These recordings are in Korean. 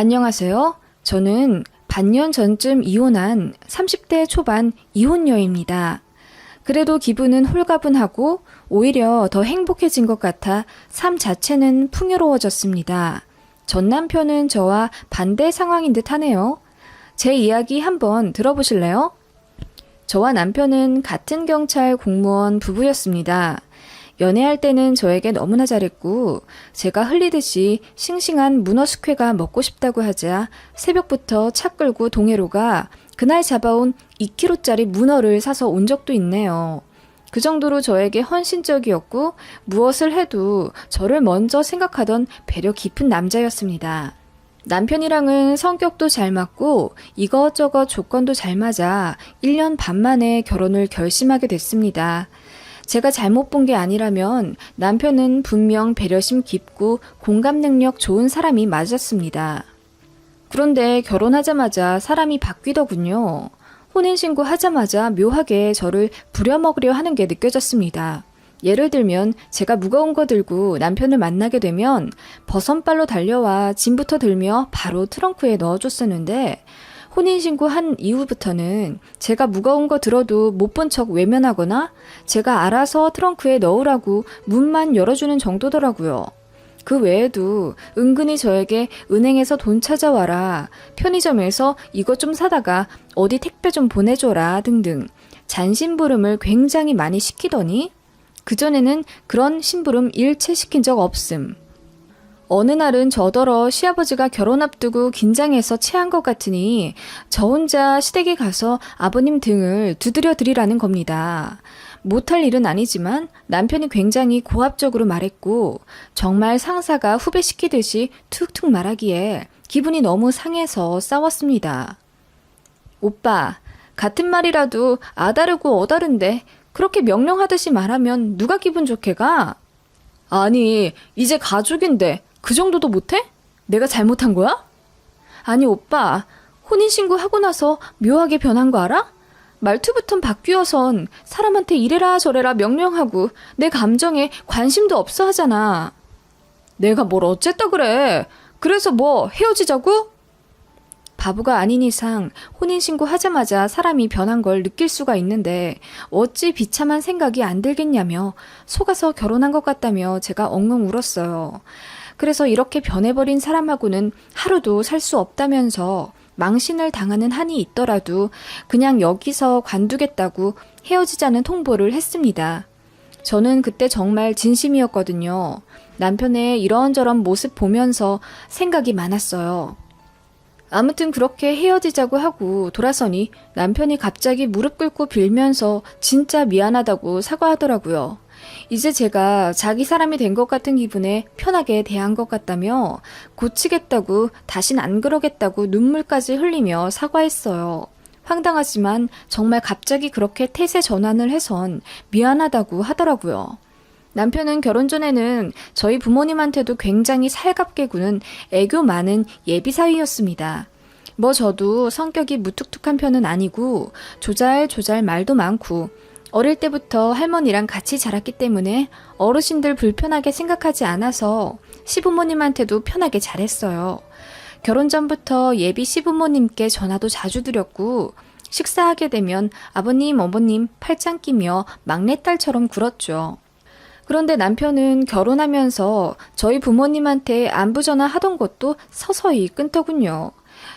안녕하세요. 저는 반년 전쯤 이혼한 30대 초반 이혼녀입니다. 그래도 기분은 홀가분하고 오히려 더 행복해진 것 같아 삶 자체는 풍요로워졌습니다. 전 남편은 저와 반대 상황인 듯 하네요. 제 이야기 한번 들어보실래요? 저와 남편은 같은 경찰 공무원 부부였습니다. 연애할 때는 저에게 너무나 잘했고 제가 흘리듯이 싱싱한 문어 숙회가 먹고 싶다고 하자 새벽부터 차 끌고 동해로 가 그날 잡아온 2kg짜리 문어를 사서 온 적도 있네요. 그 정도로 저에게 헌신적이었고 무엇을 해도 저를 먼저 생각하던 배려 깊은 남자였습니다. 남편이랑은 성격도 잘 맞고 이것저것 조건도 잘 맞아 1년 반 만에 결혼을 결심하게 됐습니다. 제가 잘못 본 게 아니라면 남편은 분명 배려심 깊고 공감 능력 좋은 사람이 맞았습니다. 그런데 결혼하자마자 사람이 바뀌더군요. 혼인신고 하자마자 묘하게 저를 부려먹으려 하는 게 느껴졌습니다. 예를 들면 제가 무거운 거 들고 남편을 만나게 되면 버선발로 달려와 짐부터 들며 바로 트렁크에 넣어줬었는데 혼인신고 한 이후부터는 제가 무거운 거 들어도 못 본 척 외면하거나 제가 알아서 트렁크에 넣으라고 문만 열어주는 정도더라고요. 그 외에도 은근히 저에게 은행에서 돈 찾아와라, 편의점에서 이것 좀 사다가 어디 택배 좀 보내줘라 등등 잔심부름을 굉장히 많이 시키더니 그전에는 그런 심부름 일체 시킨 적 없음. 어느 날은 저더러 시아버지가 결혼 앞두고 긴장해서 체한 것 같으니 저 혼자 시댁에 가서 아버님 등을 두드려 드리라는 겁니다. 못할 일은 아니지만 남편이 굉장히 고압적으로 말했고 정말 상사가 후배 시키듯이 툭툭 말하기에 기분이 너무 상해서 싸웠습니다. 오빠, 같은 말이라도 아다르고 어다른데 그렇게 명령하듯이 말하면 누가 기분 좋게 가? 아니, 이제 가족인데 그 정도도 못해? 내가 잘못한 거야? 아니 오빠, 혼인신고 하고 나서 묘하게 변한 거 알아? 말투부턴 바뀌어선 사람한테 이래라 저래라 명령하고 내 감정에 관심도 없어 하잖아. 내가 뭘 어쨌다 그래. 그래서 뭐 헤어지자고? 바보가 아닌 이상 혼인신고 하자마자 사람이 변한 걸 느낄 수가 있는데 어찌 비참한 생각이 안 들겠냐며 속아서 결혼한 것 같다며 제가 엉엉 울었어요. 그래서 이렇게 변해버린 사람하고는 하루도 살 수 없다면서 망신을 당하는 한이 있더라도 그냥 여기서 관두겠다고 헤어지자는 통보를 했습니다. 저는 그때 정말 진심이었거든요. 남편의 이런저런 모습 보면서 생각이 많았어요. 아무튼 그렇게 헤어지자고 하고 돌아서니 남편이 갑자기 무릎 꿇고 빌면서 진짜 미안하다고 사과하더라고요. 이제 제가 자기 사람이 된 것 같은 기분에 편하게 대한 것 같다며 고치겠다고 다신 안 그러겠다고 눈물까지 흘리며 사과했어요. 황당하지만 정말 갑자기 그렇게 태세 전환을 해선 미안하다고 하더라고요. 남편은 결혼 전에는 저희 부모님한테도 굉장히 살갑게 구는 애교 많은 예비사위였습니다. 뭐 저도 성격이 무뚝뚝한 편은 아니고 조잘조잘 말도 많고 어릴 때부터 할머니랑 같이 자랐기 때문에 어르신들 불편하게 생각하지 않아서 시부모님한테도 편하게 잘했어요. 결혼 전부터 예비 시부모님께 전화도 자주 드렸고 식사하게 되면 아버님, 어머님 팔짱 끼며 막내딸처럼 굴었죠. 그런데 남편은 결혼하면서 저희 부모님한테 안부 전화 하던 것도 서서히 끊더군요.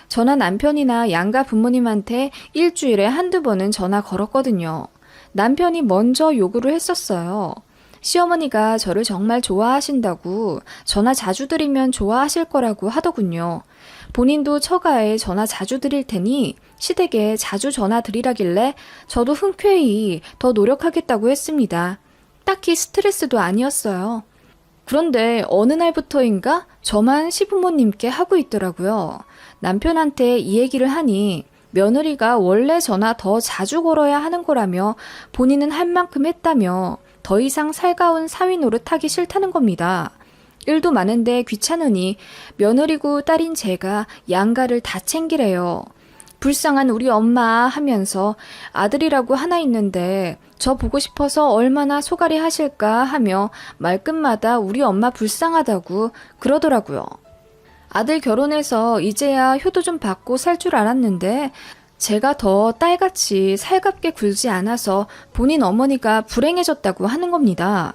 저나 남편이나 양가 부모님한테 일주일에 한두 번은 전화 걸었거든요. 남편이 먼저 요구를 했었어요. 시어머니가 저를 정말 좋아하신다고 전화 자주 드리면 좋아하실 거라고 하더군요. 본인도 처가에 전화 자주 드릴 테니 시댁에 자주 전화 드리라길래 저도 흔쾌히 더 노력하겠다고 했습니다. 딱히 스트레스도 아니었어요. 그런데 어느 날부터인가 저만 시부모님께 하고 있더라고요. 남편한테 이 얘기를 하니 며느리가 원래 전화 더 자주 걸어야 하는 거라며 본인은 할 만큼 했다며 더 이상 살가운 사위 노릇하기 싫다는 겁니다. 일도 많은데 귀찮으니 며느리고 딸인 제가 양가를 다 챙기래요. 불쌍한 우리 엄마 하면서 아들이라고 하나 있는데 저 보고 싶어서 얼마나 소갈이 하실까 하며 말끝마다 우리 엄마 불쌍하다고 그러더라고요. 아들 결혼해서 이제야 효도 좀 받고 살 줄 알았는데 제가 더 딸같이 살갑게 굴지 않아서 본인 어머니가 불행해졌다고 하는 겁니다.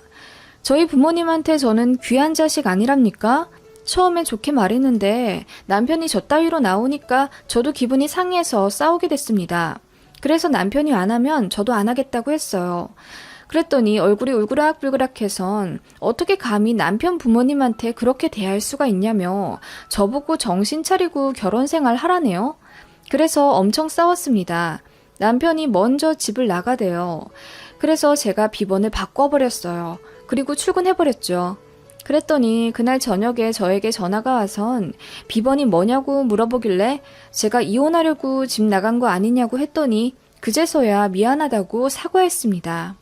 저희 부모님한테 저는 귀한 자식 아니랍니까? 처음엔 좋게 말했는데 남편이 저 따위로 나오니까 저도 기분이 상해서 싸우게 됐습니다. 그래서 남편이 안 하면 저도 안 하겠다고 했어요. 그랬더니 얼굴이 울그락불그락해선 어떻게 감히 남편 부모님한테 그렇게 대할 수가 있냐며 저보고 정신 차리고 결혼 생활 하라네요. 그래서 엄청 싸웠습니다. 남편이 먼저 집을 나가대요. 그래서 제가 비번을 바꿔버렸어요. 그리고 출근해버렸죠. 그랬더니 그날 저녁에 저에게 전화가 와선 비번이 뭐냐고 물어보길래 제가 이혼하려고 집 나간 거 아니냐고 했더니 그제서야 미안하다고 사과했습니다.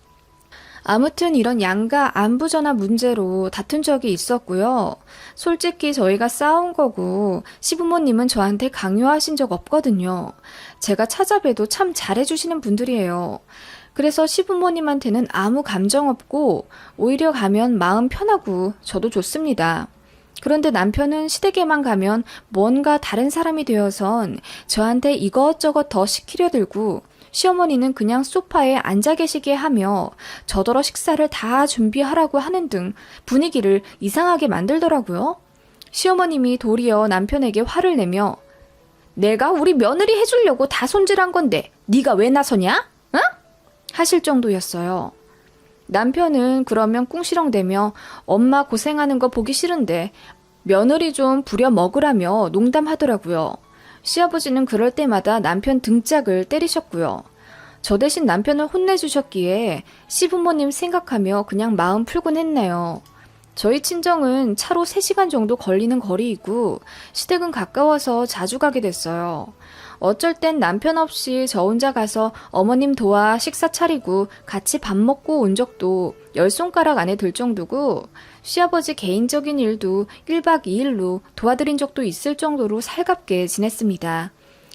아무튼 이런 양가 안부 전화 문제로 다툰 적이 있었고요. 솔직히 저희가 싸운 거고 시부모님은 저한테 강요하신 적 없거든요. 제가 찾아뵈도 참 잘해주시는 분들이에요. 그래서 시부모님한테는 아무 감정 없고 오히려 가면 마음 편하고 저도 좋습니다. 그런데 남편은 시댁에만 가면 뭔가 다른 사람이 되어선 저한테 이것저것 더 시키려 들고 시어머니는 그냥 소파에 앉아 계시게 하며 저더러 식사를 다 준비하라고 하는 등 분위기를 이상하게 만들더라고요. 시어머님이 도리어 남편에게 화를 내며 내가 우리 며느리 해주려고 다 손질한 건데 네가 왜 나서냐? 응? 하실 정도였어요. 남편은 그러면 꿍시렁대며 엄마 고생하는 거 보기 싫은데 며느리 좀 부려 먹으라며 농담하더라고요. 시아버지는 그럴 때마다 남편 등짝을 때리셨고요. 저 대신 남편을 혼내주셨기에 시부모님 생각하며 그냥 마음 풀곤 했네요. 저희 친정은 차로 3시간 정도 걸리는 거리이고 시댁은 가까워서 자주 가게 됐어요. 어쩔 땐 남편 없이 저 혼자 가서 어머님 도와 식사 차리고 같이 밥 먹고 온 적도 10손가락 안에 들 정도고 시아버지 개인적인 일도 1박 2일로 도와드린 적도 있을 정도로 살갑게 지냈습니다.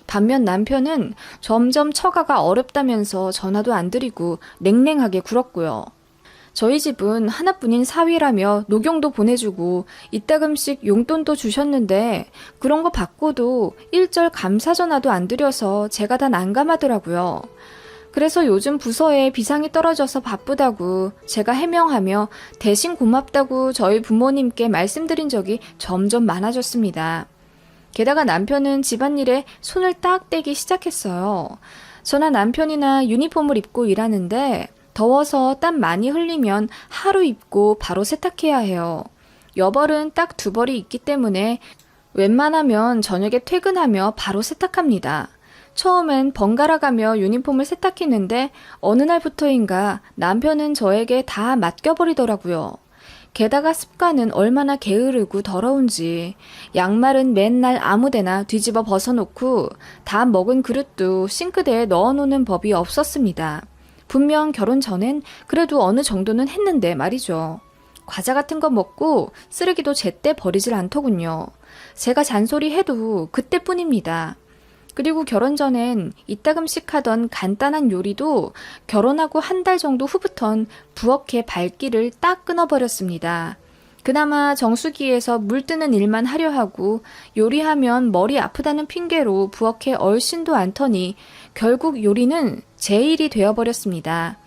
반면 남편은 점점 처가가 어렵다면서 전화도 안 드리고 냉랭하게 굴었고요. 저희 집은 하나뿐인 사위라며 녹용도 보내주고 이따금씩 용돈도 주셨는데 그런 거 받고도 일절 감사 전화도 안 드려서 제가 다 난감하더라고요. 그래서 요즘 부서에 비상이 떨어져서 바쁘다고 제가 해명하며 대신 고맙다고 저희 부모님께 말씀드린 적이 점점 많아졌습니다. 게다가 남편은 집안일에 손을 딱 떼기 시작했어요. 저나 남편이나 유니폼을 입고 일하는데 더워서 땀 많이 흘리면 하루 입고 바로 세탁해야 해요. 여벌은 딱 2벌이 있기 때문에 웬만하면 저녁에 퇴근하며 바로 세탁합니다. 처음엔 번갈아가며 유니폼을 세탁했는데 어느 날부터인가 남편은 저에게 다 맡겨버리더라고요. 게다가 습관은 얼마나 게으르고 더러운지 양말은 맨날 아무데나 뒤집어 벗어놓고 다 먹은 그릇도 싱크대에 넣어놓는 법이 없었습니다. 분명 결혼 전엔 그래도 어느 정도는 했는데 말이죠. 과자 같은 거 먹고 쓰레기도 제때 버리질 않더군요. 제가 잔소리해도 그때뿐입니다. 그리고 결혼 전엔 이따금씩 하던 간단한 요리도 결혼하고 1달 정도 후부턴 부엌의 발길을 딱 끊어버렸습니다. 그나마 정수기에서 물 뜨는 일만 하려 하고 요리하면 머리 아프다는 핑계로 부엌에 얼씬도 않더니 결국 요리는 제 일이 되어버렸습니다.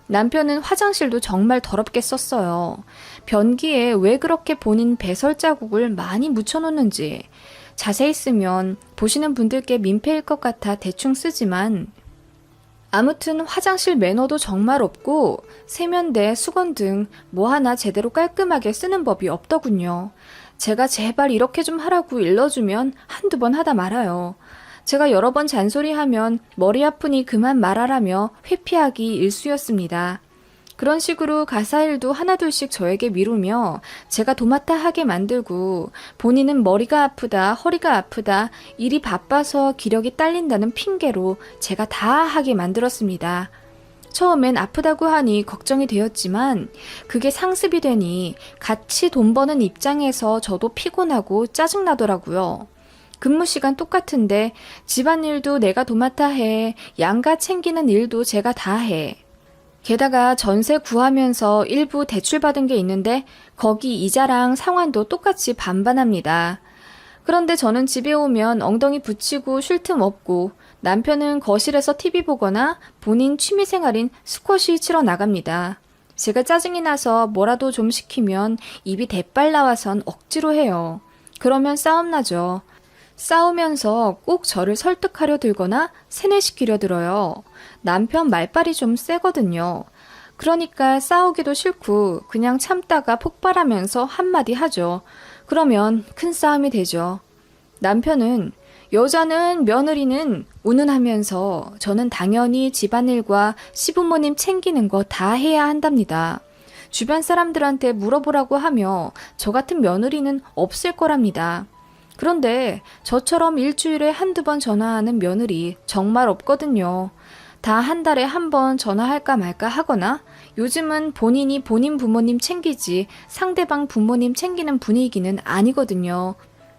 남편은 화장실도 정말 더럽게 썼어요. 변기에 왜 그렇게 본인 배설 자국을 많이 묻혀놓는지 자세히 쓰면 보시는 분들께 민폐일 것 같아 대충 쓰지만 아무튼 화장실 매너도 정말 없고 세면대, 수건 등 뭐 하나 제대로 깔끔하게 쓰는 법이 없더군요. 제가 제발 이렇게 좀 하라고 일러주면 한두 번 하다 말아요. 제가 여러 번 잔소리하면 머리 아프니 그만 말하라며 회피하기 일쑤였습니다. 그런 식으로 가사일도 하나둘씩 저에게 미루며 제가 도맡아 하게 만들고 본인은 머리가 아프다, 허리가 아프다, 일이 바빠서 기력이 딸린다는 핑계로 제가 다 하게 만들었습니다. 처음엔 아프다고 하니 걱정이 되었지만 그게 상습이 되니 같이 돈 버는 입장에서 저도 피곤하고 짜증나더라고요. 근무 시간 똑같은데 집안일도 내가 도맡아 해, 양가 챙기는 일도 제가 다 해. 게다가 전세 구하면서 일부 대출받은 게 있는데 거기 이자랑 상환도 똑같이 반반합니다. 그런데 저는 집에 오면 엉덩이 붙이고 쉴 틈 없고 남편은 거실에서 TV 보거나 본인 취미생활인 스쿼시 치러 나갑니다. 제가 짜증이 나서 뭐라도 좀 시키면 입이 대빨 나와선 억지로 해요. 그러면 싸움 나죠. 싸우면서 꼭 저를 설득하려 들거나 세뇌시키려 들어요. 남편 말빨이 좀 세거든요. 그러니까 싸우기도 싫고 그냥 참다가 폭발하면서 한마디 하죠. 그러면 큰 싸움이 되죠. 남편은 여자는 며느리는 운운하면서 저는 당연히 집안일과 시부모님 챙기는 거 다 해야 한답니다. 주변 사람들한테 물어보라고 하며 저 같은 며느리는 없을 거랍니다. 그런데 저처럼 일주일에 한두 번 전화하는 며느리 정말 없거든요. 다 한 달에 한 번 전화할까 말까 하거나 요즘은 본인이 본인 부모님 챙기지 상대방 부모님 챙기는 분위기는 아니거든요.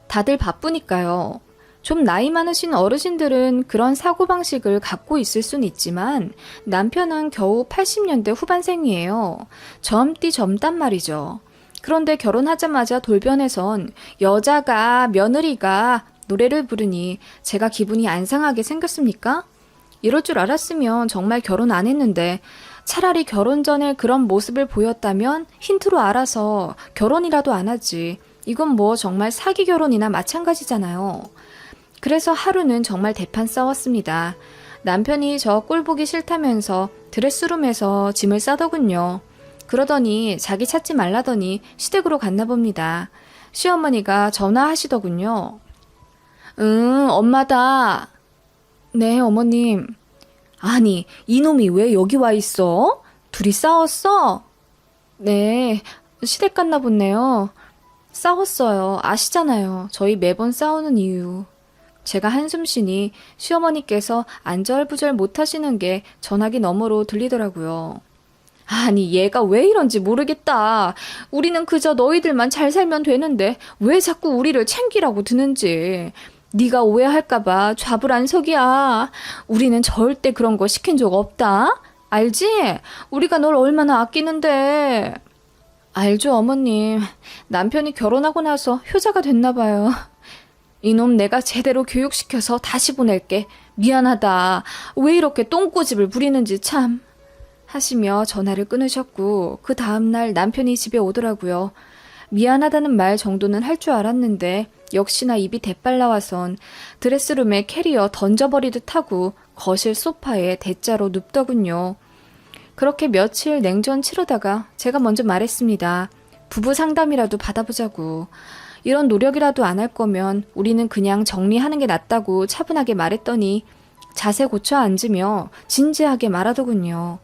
다들 바쁘니까요. 좀 나이 많으신 어르신들은 그런 사고방식을 갖고 있을 순 있지만 남편은 겨우 80년대 후반생이에요. 젊디 젊단 말이죠. 그런데 결혼하자마자 돌변해선 여자가 며느리가 노래를 부르니 제가 기분이 안 상하게 생겼습니까? 이럴 줄 알았으면 정말 결혼 안 했는데 차라리 결혼 전에 그런 모습을 보였다면 힌트로 알아서 결혼이라도 안 하지. 이건 뭐 정말 사기 결혼이나 마찬가지잖아요. 그래서 하루는 정말 대판 싸웠습니다. 남편이 저 꼴보기 싫다면서 드레스룸에서 짐을 싸더군요. 그러더니 자기 찾지 말라더니 시댁으로 갔나 봅니다. 시어머니가 전화하시더군요. 응, 엄마다. 네, 어머님. 아니, 이놈이 왜 여기 와 있어? 둘이 싸웠어? 네, 시댁 갔나 보네요. 싸웠어요. 아시잖아요. 저희 매번 싸우는 이유. 제가 한숨 쉬니 시어머니께서 안절부절 못하시는 게 전화기 너머로 들리더라고요. 아니, 얘가 왜 이런지 모르겠다. 우리는 그저 너희들만 잘 살면 되는데 왜 자꾸 우리를 챙기라고 드는지. 네가 오해할까봐 좌불안석이야. 우리는 절대 그런 거 시킨 적 없다. 알지? 우리가 널 얼마나 아끼는데. 알죠, 어머님. 남편이 결혼하고 나서 효자가 됐나 봐요. 이놈 내가 제대로 교육시켜서 다시 보낼게. 미안하다. 왜 이렇게 똥꼬집을 부리는지 참. 하시며 전화를 끊으셨고 그 다음날 남편이 집에 오더라고요. 미안하다는 말 정도는 할 줄 알았는데 역시나 입이 대빨 나와선 드레스룸에 캐리어 던져버리듯 하고 거실 소파에 대자로 눕더군요. 그렇게 며칠 냉전 치르다가 제가 먼저 말했습니다. 부부 상담이라도 받아보자고. 이런 노력이라도 안 할 거면 우리는 그냥 정리하는 게 낫다고 차분하게 말했더니 자세 고쳐 앉으며 진지하게 말하더군요.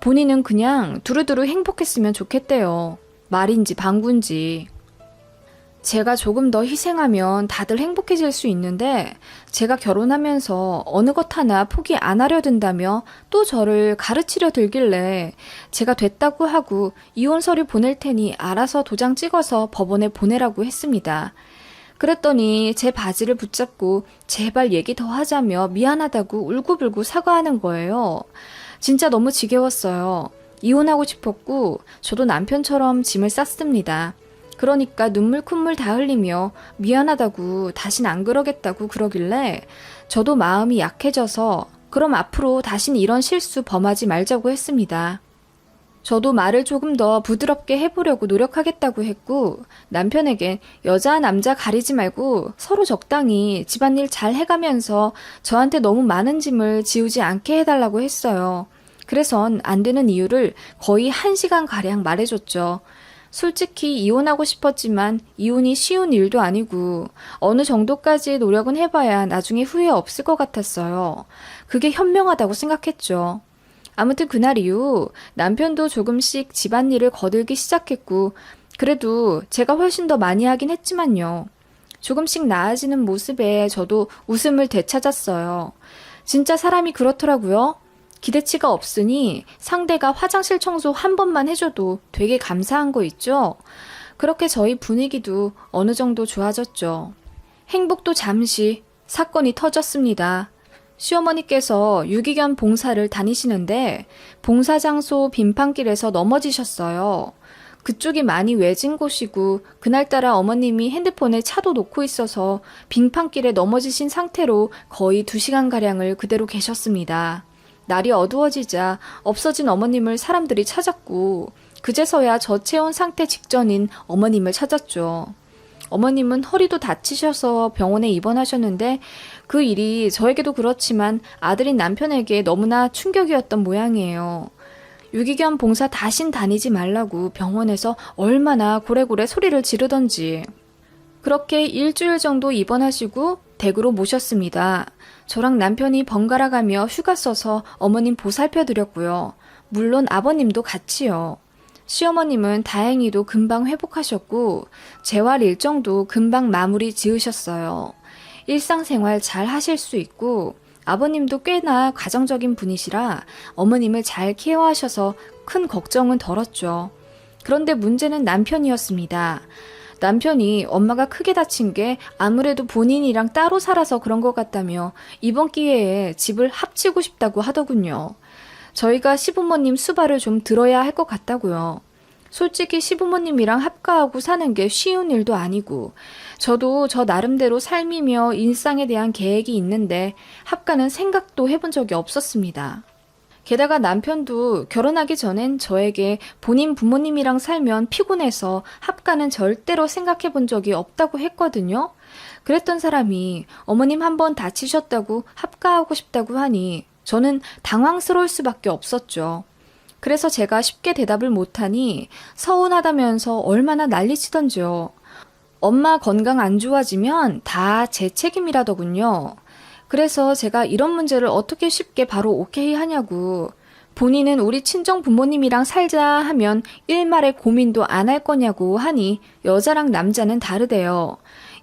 본인은 그냥 두루두루 행복했으면 좋겠대요. 말인지 방구인지. 제가 조금 더 희생하면 다들 행복해질 수 있는데 제가 결혼하면서 어느 것 하나 포기 안 하려 든다며 또 저를 가르치려 들길래 제가 됐다고 하고 이혼 서류 보낼 테니 알아서 도장 찍어서 법원에 보내라고 했습니다. 그랬더니 제 바지를 붙잡고 제발 얘기 더 하자며 미안하다고 울고불고 사과하는 거예요. 진짜 너무 지겨웠어요. 이혼하고 싶었고 저도 남편처럼 짐을 쌌습니다. 그러니까 눈물 콧물 다 흘리며 미안하다고 다신 안 그러겠다고 그러길래 저도 마음이 약해져서 그럼 앞으로 다신 이런 실수 범하지 말자고 했습니다. 저도 말을 조금 더 부드럽게 해보려고 노력하겠다고 했고 남편에겐 여자 남자 가리지 말고 서로 적당히 집안일 잘 해가면서 저한테 너무 많은 짐을 지우지 않게 해달라고 했어요. 그래선 안 되는 이유를 거의 1시간가량 말해줬죠. 솔직히 이혼하고 싶었지만 이혼이 쉬운 일도 아니고 어느 정도까지 노력은 해봐야 나중에 후회 없을 것 같았어요. 그게 현명하다고 생각했죠. 아무튼 그날 이후 남편도 조금씩 집안일을 거들기 시작했고 그래도 제가 훨씬 더 많이 하긴 했지만요. 조금씩 나아지는 모습에 저도 웃음을 되찾았어요. 진짜 사람이 그렇더라고요. 기대치가 없으니 상대가 화장실 청소 한 번만 해줘도 되게 감사한 거 있죠? 그렇게 저희 분위기도 어느 정도 좋아졌죠. 행복도 잠시 사건이 터졌습니다. 시어머니께서 유기견 봉사를 다니시는데 봉사 장소 빈판길에서 넘어지셨어요. 그쪽이 많이 외진 곳이고 그날따라 어머님이 핸드폰에 차도 놓고 있어서 빙판길에 넘어지신 상태로 거의 2시간가량을 그대로 계셨습니다. 날이 어두워지자 없어진 어머님을 사람들이 찾았고 그제서야 저체온 상태 직전인 어머님을 찾았죠. 어머님은 허리도 다치셔서 병원에 입원하셨는데 그 일이 저에게도 그렇지만 아들인 남편에게 너무나 충격이었던 모양이에요. 유기견 봉사 다신 다니지 말라고 병원에서 얼마나 고래고래 소리를 지르던지. 그렇게 일주일 정도 입원하시고 댁으로 모셨습니다. 저랑 남편이 번갈아 가며 휴가 써서 어머님 보살펴 드렸고요. 물론 아버님도 같이요. 시어머님은 다행히도 금방 회복하셨고 재활 일정도 금방 마무리 지으셨어요. 일상생활 잘 하실 수 있고 아버님도 꽤나 가정적인 분이시라 어머님을 잘 케어하셔서 큰 걱정은 덜었죠. 그런데 문제는 남편이었습니다. 남편이 엄마가 크게 다친 게 아무래도 본인이랑 따로 살아서 그런 것 같다며 이번 기회에 집을 합치고 싶다고 하더군요. 저희가 시부모님 수발을 좀 들어야 할 것 같다고요. 솔직히 시부모님이랑 합가하고 사는 게 쉬운 일도 아니고 저도 저 나름대로 삶이며 일상에 대한 계획이 있는데 합가는 생각도 해본 적이 없었습니다. 게다가 남편도 결혼하기 전엔 저에게 본인 부모님이랑 살면 피곤해서 합가는 절대로 생각해 본 적이 없다고 했거든요. 그랬던 사람이 어머님 한번 다치셨다고 합가하고 싶다고 하니 저는 당황스러울 수밖에 없었죠. 그래서 제가 쉽게 대답을 못하니 서운하다면서 얼마나 난리치던지요. 엄마 건강 안 좋아지면 다 제 책임이라더군요. 그래서 제가 이런 문제를 어떻게 쉽게 바로 오케이 하냐고. 본인은 우리 친정 부모님이랑 살자 하면 일말의 고민도 안 할 거냐고 하니 여자랑 남자는 다르대요.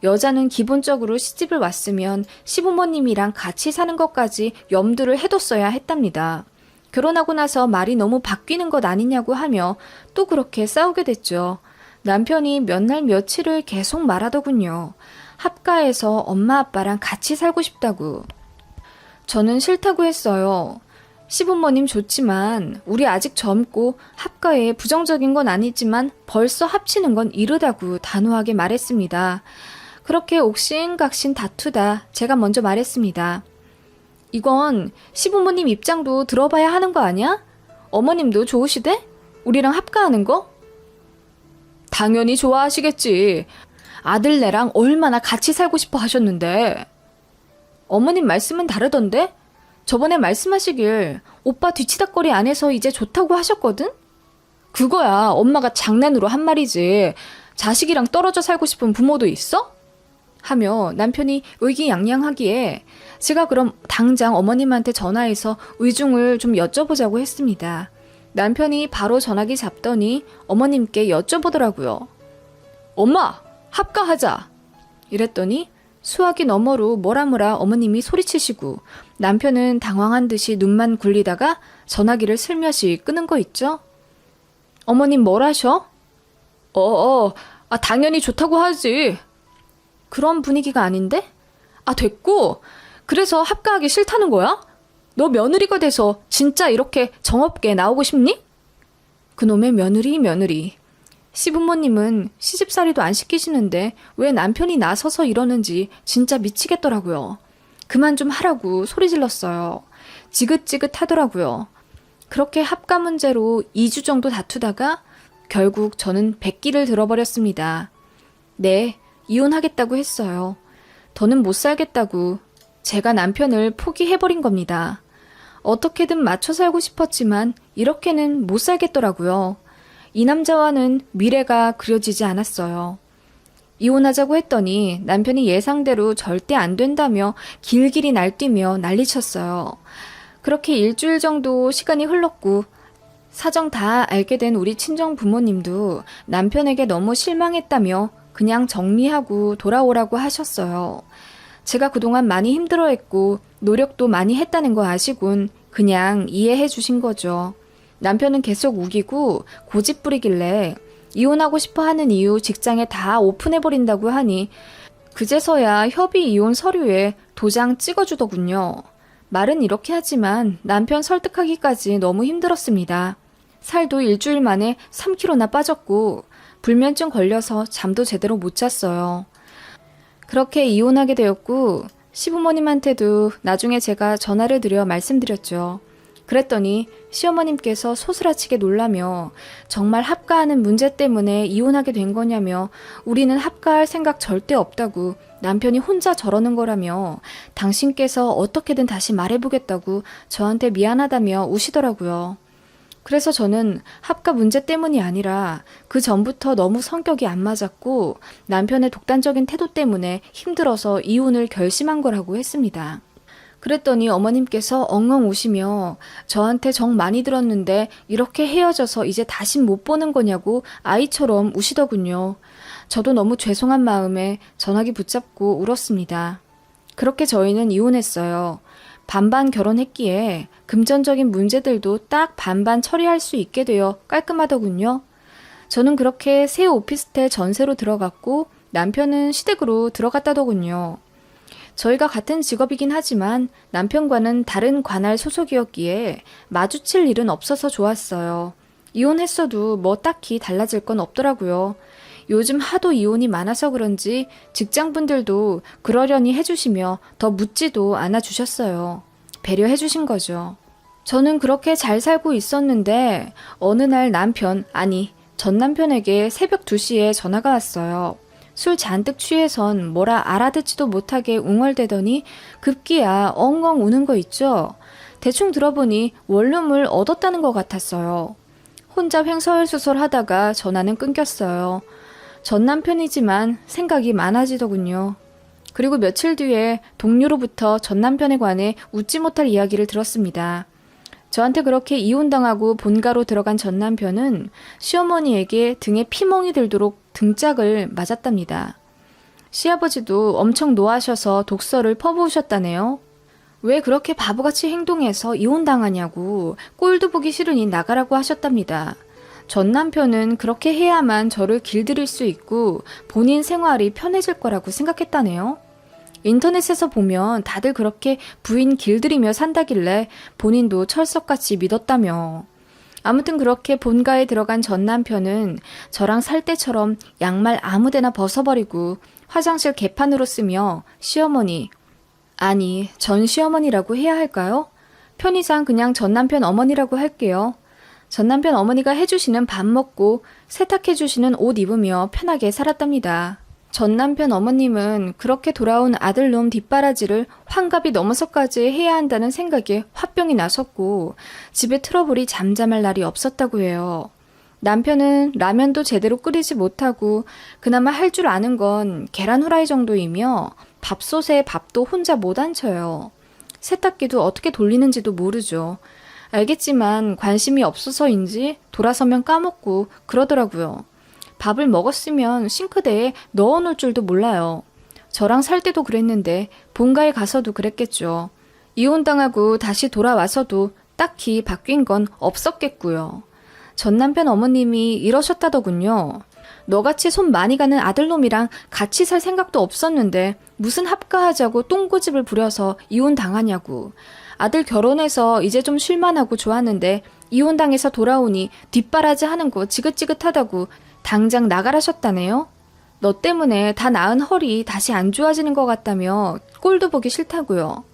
여자는 기본적으로 시집을 왔으면 시부모님이랑 같이 사는 것까지 염두를 해뒀어야 했답니다. 결혼하고 나서 말이 너무 바뀌는 것 아니냐고 하며 또 그렇게 싸우게 됐죠. 남편이 몇 날 며칠을 계속 말하더군요. 합가해서 엄마 아빠랑 같이 살고 싶다고. 저는 싫다고 했어요. 시부모님 좋지만 우리 아직 젊고 합가에 부정적인 건 아니지만 벌써 합치는 건 이르다고 단호하게 말했습니다. 그렇게 옥신각신 다투다 제가 먼저 말했습니다. 이건 시부모님 입장도 들어봐야 하는 거 아니야? 어머님도 좋으시대? 우리랑 합가하는 거? 당연히 좋아하시겠지. 아들네랑 얼마나 같이 살고 싶어 하셨는데. 어머님 말씀은 다르던데? 저번에 말씀하시길 오빠 뒤치다꺼리 안 해서 이제 좋다고 하셨거든? 그거야 엄마가 장난으로 한 말이지. 자식이랑 떨어져 살고 싶은 부모도 있어? 하며 남편이 의기양양하기에 제가 그럼 당장 어머님한테 전화해서 의중을 좀 여쭤보자고 했습니다. 남편이 바로 전화기 잡더니 어머님께 여쭤보더라고요. 엄마, 합가하자. 이랬더니 수화기 너머로 뭐라 어머님이 소리치시고 남편은 당황한 듯이 눈만 굴리다가 전화기를 슬며시 끄는 거 있죠? 어머님 뭘 하셔? 당연히 좋다고 하지. 그런 분위기가 아닌데? 됐고. 그래서 합가하기 싫다는 거야? 너 며느리가 돼서 진짜 이렇게 정없게 나오고 싶니? 그놈의 며느리. 시부모님은 시집살이도 안 시키시는데 왜 남편이 나서서 이러는지 진짜 미치겠더라고요. 그만 좀 하라고 소리 질렀어요. 지긋지긋하더라고요. 그렇게 합가 문제로 2주 정도 다투다가 결국 저는 백기를 들어버렸습니다. 네, 이혼하겠다고 했어요. 더는 못 살겠다고 제가 남편을 포기해버린 겁니다. 어떻게든 맞춰 살고 싶었지만 이렇게는 못 살겠더라고요. 이 남자와는 미래가 그려지지 않았어요. 이혼하자고 했더니 남편이 예상대로 절대 안 된다며 길길이 날뛰며 난리쳤어요. 그렇게 일주일 정도 시간이 흘렀고 사정 다 알게 된 우리 친정 부모님도 남편에게 너무 실망했다며 그냥 정리하고 돌아오라고 하셨어요. 제가 그동안 많이 힘들어했고 노력도 많이 했다는 거 아시곤 그냥 이해해 주신 거죠. 남편은 계속 우기고 고집 부리길래 이혼하고 싶어 하는 이유 직장에 다 오픈해버린다고 하니 그제서야 협의 이혼 서류에 도장 찍어주더군요. 말은 이렇게 하지만 남편 설득하기까지 너무 힘들었습니다. 살도 일주일 만에 3kg나 빠졌고 불면증 걸려서 잠도 제대로 못 잤어요. 그렇게 이혼하게 되었고 시부모님한테도 나중에 제가 전화를 드려 말씀드렸죠. 그랬더니 시어머님께서 소스라치게 놀라며 정말 합가하는 문제 때문에 이혼하게 된 거냐며 우리는 합가할 생각 절대 없다고 남편이 혼자 저러는 거라며 당신께서 어떻게든 다시 말해보겠다고 저한테 미안하다며 우시더라고요. 그래서 저는 합가 문제 때문이 아니라 그 전부터 너무 성격이 안 맞았고 남편의 독단적인 태도 때문에 힘들어서 이혼을 결심한 거라고 했습니다. 그랬더니 어머님께서 엉엉 우시며 저한테 정 많이 들었는데 이렇게 헤어져서 이제 다신 못 보는 거냐고 아이처럼 우시더군요. 저도 너무 죄송한 마음에 전화기 붙잡고 울었습니다. 그렇게 저희는 이혼했어요. 반반 결혼했기에 금전적인 문제들도 딱 반반 처리할 수 있게 되어 깔끔하더군요. 저는 그렇게 새 오피스텔 전세로 들어갔고 남편은 시댁으로 들어갔다더군요. 저희가 같은 직업이긴 하지만 남편과는 다른 관할 소속이었기에 마주칠 일은 없어서 좋았어요. 이혼했어도 뭐 딱히 달라질 건 없더라고요. 요즘 하도 이혼이 많아서 그런지 직장분들도 그러려니 해주시며 더 묻지도 않아주셨어요. 배려해주신 거죠. 저는 그렇게 잘 살고 있었는데 어느 날 전 남편에게 새벽 2시에 전화가 왔어요. 술 잔뜩 취해선 뭐라 알아듣지도 못하게 웅얼대더니 급기야 엉엉 우는 거 있죠? 대충 들어보니 원룸을 얻었다는 것 같았어요. 혼자 횡설수설 하다가 전화는 끊겼어요. 전 남편이지만 생각이 많아지더군요. 그리고 며칠 뒤에 동료로부터 전 남편에 관해 웃지 못할 이야기를 들었습니다. 저한테 그렇게 이혼당하고 본가로 들어간 전 남편은 시어머니에게 등에 피멍이 들도록 등짝을 맞았답니다. 시아버지도 엄청 노하셔서 독서를 퍼부으셨다네요. 왜 그렇게 바보같이 행동해서 이혼당하냐고 꼴도 보기 싫으니 나가라고 하셨답니다. 전 남편은 그렇게 해야만 저를 길들일 수 있고 본인 생활이 편해질 거라고 생각했다네요. 인터넷에서 보면 다들 그렇게 부인 길들이며 산다길래 본인도 철석같이 믿었다며. 아무튼 그렇게 본가에 들어간 전 남편은 저랑 살 때처럼 양말 아무데나 벗어버리고 화장실 개판으로 쓰며 시어머니, 아니 전 시어머니라고 해야 할까요? 편의상 그냥 전 남편 어머니라고 할게요. 전 남편 어머니가 해주시는 밥 먹고 세탁해주시는 옷 입으며 편하게 살았답니다. 전 남편 어머님은 그렇게 돌아온 아들놈 뒷바라지를 환갑이 넘어서까지 해야 한다는 생각에 화병이 나섰고 집에 트러블이 잠잠할 날이 없었다고 해요. 남편은 라면도 제대로 끓이지 못하고 그나마 할 줄 아는 건 계란 후라이 정도이며 밥솥에 밥도 혼자 못 앉혀요. 세탁기도 어떻게 돌리는지도 모르죠. 알겠지만 관심이 없어서인지 돌아서면 까먹고 그러더라고요. 밥을 먹었으면 싱크대에 넣어놓을 줄도 몰라요. 저랑 살 때도 그랬는데 본가에 가서도 그랬겠죠. 이혼당하고 다시 돌아와서도 딱히 바뀐 건 없었겠고요. 전 남편 어머님이 이러셨다더군요. 너같이 손 많이 가는 아들놈이랑 같이 살 생각도 없었는데 무슨 합가하자고 똥고집을 부려서 이혼당하냐고. 아들 결혼해서 이제 좀 쉴만하고 좋았는데 이혼당해서 돌아오니 뒷바라지 하는 거 지긋지긋하다고 당장 나가라셨다네요. 너 때문에 다 나은 허리 다시 안 좋아지는 것 같다며 꼴도 보기 싫다고요.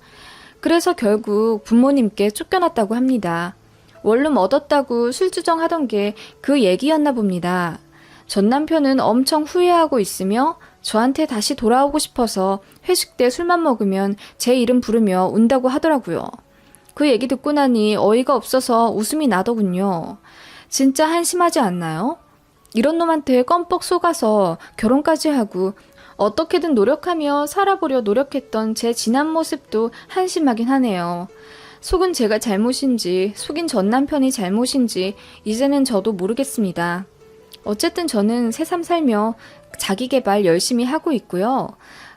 그래서 결국 부모님께 쫓겨났다고 합니다. 원룸 얻었다고 술주정하던 게 그 얘기였나 봅니다. 전 남편은 엄청 후회하고 있으며 저한테 다시 돌아오고 싶어서 회식 때 술만 먹으면 제 이름 부르며 운다고 하더라고요. 그 얘기 듣고 나니 어이가 없어서 웃음이 나더군요. 진짜 한심하지 않나요? 이런 놈한테 껌뻑 속아서 결혼까지 하고 어떻게든 노력하며 살아보려 노력했던 제 지난 모습도 한심하긴 하네요. 속은 제가 잘못인지 속인 전 남편이 잘못인지 이제는 저도 모르겠습니다. 어쨌든 저는 새삼 살며 자기계발 열심히 하고 있고요.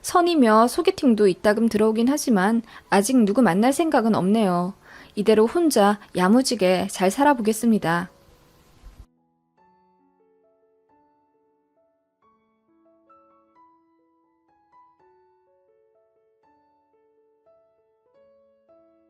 선이며 소개팅도 이따금 들어오긴 하지만 아직 누구 만날 생각은 없네요. 이대로 혼자 야무지게 잘 살아보겠습니다.